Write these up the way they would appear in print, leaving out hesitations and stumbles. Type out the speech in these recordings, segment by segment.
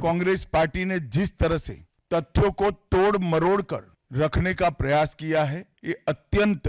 Congress party ने जिस तरह से तथ्यों को तोड़ मरोड़ कर रखने का प्रयास किया है, ये अत्यंत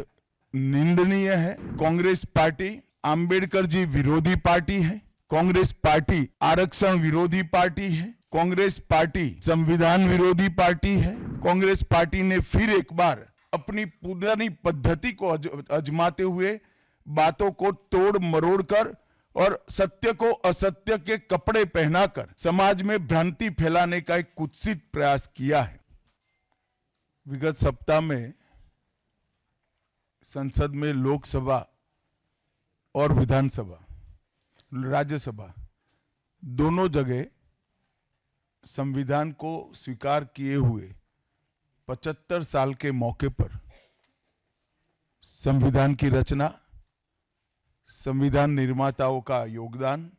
निंदनीय है। कांग्रेस पार्टी आंबेडकर जी विरोधी पार्टी है। कांग्रेस पार्टी आरक्षण विरोधी पार्टी है। कांग्रेस पार्टी संविधान विरोधी पार्टी है। कांग्रेस पार्टी ने फिर एक बार अपनी पुरानी पद्धति को आजमाते हुए बातों को तोड़ मरोड़ कर और सत्य को असत्य के कपड़े पहनाकर समाज में भ्रांति फैलाने का एक कुत्सित प्रयास किया है। विगत सप्ताह में संसद में लोकसभा और विधानसभा, राज्यसभा दोनों जगह संविधान को स्वीकार किए हुए 75 साल के मौके पर संविधान की रचना, संविधान निर्माताओं का योगदान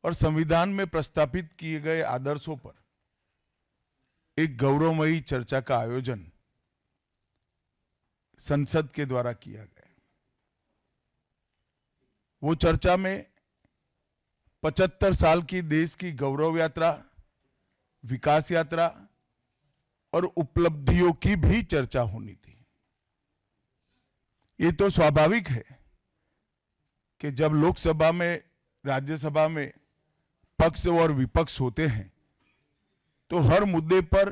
और संविधान में प्रस्तावित किए गए आदर्शों पर एक गौरवमयी चर्चा का आयोजन संसद के द्वारा किया गया। वो चर्चा में 75 साल की देश की गौरव यात्रा, विकास यात्रा और उपलब्धियों की भी चर्चा होनी थी। ये तो स्वाभाविक है कि जब लोकसभा में, राज्यसभा में पक्ष और विपक्ष होते हैं तो हर मुद्दे पर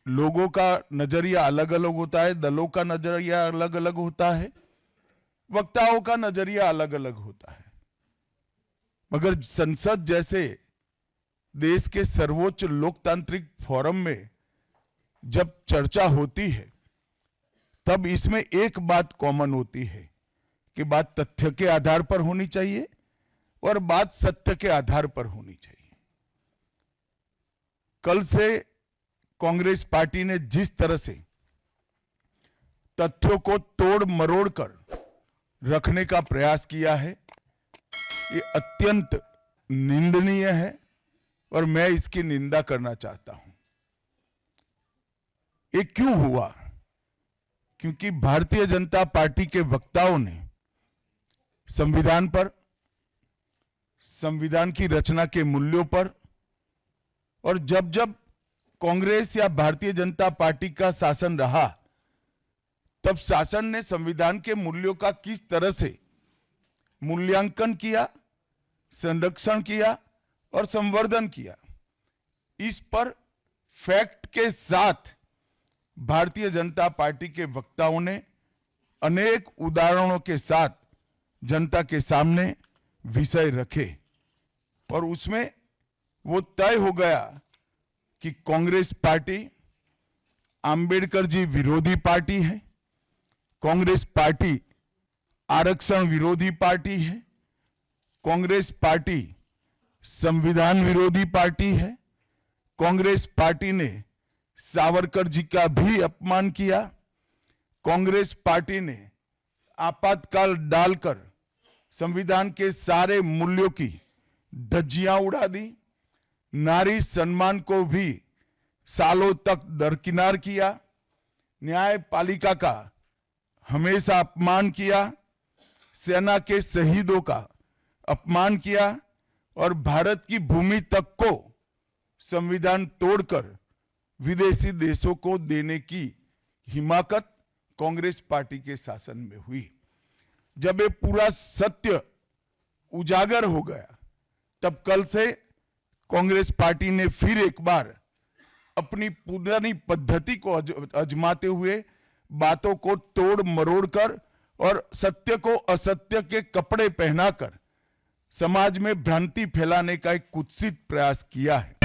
लोगों का नजरिया अलग अलग होता है, दलों का नजरिया अलग अलग होता है, वक्ताओं का नजरिया अलग अलग होता है। मगर संसद जैसे देश के सर्वोच्च लोकतांत्रिक फोरम में जब चर्चा होती है तब इसमें एक बात कॉमन होती है कि बात तथ्य के आधार पर होनी चाहिए और बात सत्य के आधार पर होनी चाहिए। कल से कांग्रेस पार्टी ने जिस तरह से तथ्यों को तोड़ मरोड़ कर रखने का प्रयास किया है, ये अत्यंत निंदनीय है और मैं इसकी निंदा करना चाहता हूं। ये क्यों हुआ? क्योंकि भारतीय जनता पार्टी के वक्ताओं ने संविधान पर, संविधान की रचना के मूल्यों पर और जब जब कांग्रेस या भारतीय जनता पार्टी का शासन रहा तब शासन ने संविधान के मूल्यों का किस तरह से मूल्यांकन किया, संरक्षण किया और संवर्धन किया, इस पर फैक्ट के साथ भारतीय जनता पार्टी के वक्ताओं ने अनेक उदाहरणों के साथ जनता के सामने विषय रखे और उसमें वो तय हो गया कि कांग्रेस पार्टी आंबेडकर जी विरोधी पार्टी है, कांग्रेस पार्टी आरक्षण विरोधी पार्टी है, कांग्रेस पार्टी संविधान विरोधी पार्टी है, कांग्रेस पार्टी ने सावरकर जी का भी अपमान किया, कांग्रेस पार्टी ने आपातकाल डालकर संविधान के सारे मूल्यों की धज्जियां उड़ा दी, नारी सम्मान को भी सालों तक दरकिनार किया, न्यायपालिका का हमेशा अपमान किया, सेना के शहीदों का अपमान किया और भारत की भूमि तक को संविधान तोड़कर विदेशी देशों को देने की हिमाकत कांग्रेस पार्टी के शासन में हुई। जब ये पूरा सत्य उजागर हो गया तब कल से कांग्रेस पार्टी ने फिर एक बार अपनी पुरानी पद्धति को आजमाते हुए बातों को तोड़ मरोड़ कर और सत्य को असत्य के कपड़े पहनाकर समाज में भ्रांति फैलाने का एक कुत्सित प्रयास किया है।